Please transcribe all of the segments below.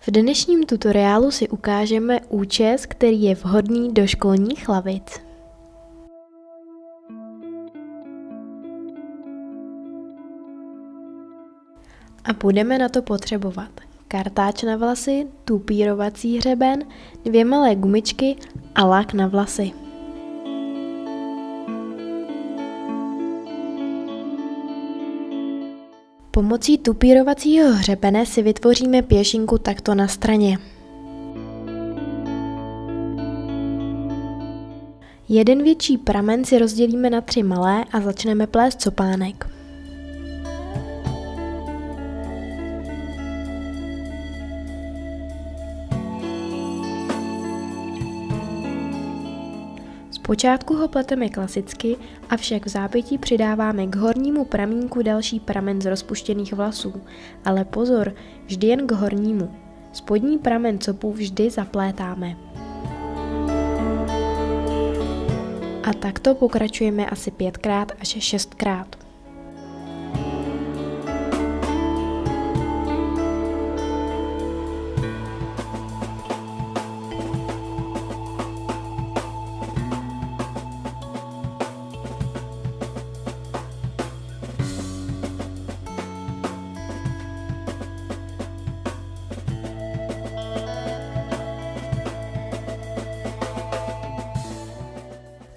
V dnešním tutoriálu si ukážeme účes, který je vhodný do školních lavic. A budeme na to potřebovat kartáč na vlasy, tupírovací hřeben, 2 malé gumičky a lak na vlasy. Pomocí tupírovacího hřebene si vytvoříme pěšinku takto na straně. Jeden větší pramen si rozdělíme na 3 malé a začneme plést copánek. Zpočátku ho pleteme klasicky, avšak v zápětí přidáváme k hornímu pramínku další pramen z rozpuštěných vlasů, ale pozor, vždy jen k hornímu. Spodní pramen copu vždy zaplétáme. A takto pokračujeme asi 5krát až 6krát.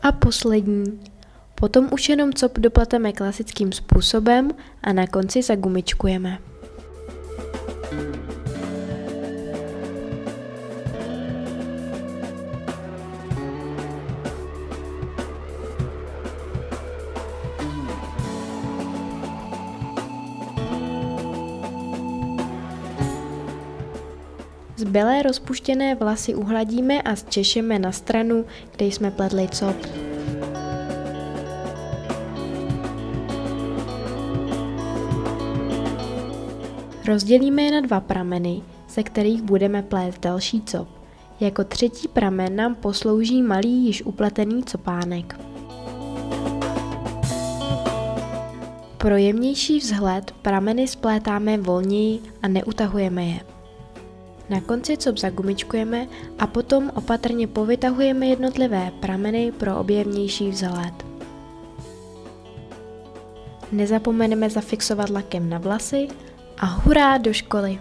A poslední. Potom už jenom cop dopleteme klasickým způsobem a na konci zagumičkujeme. Zbylé rozpuštěné vlasy uhladíme a zčešeme na stranu, kde jsme pletli cop. Rozdělíme je na 2 prameny, ze kterých budeme plést další cop. Jako třetí pramen nám poslouží malý již upletený copánek. Pro jemnější vzhled prameny splétáme volněji a neutahujeme je. Na konci cop zagumičkujeme a potom opatrně povytahujeme jednotlivé prameny pro objemnější vzhled. Nezapomeneme zafixovat lakem na vlasy a hurá do školy!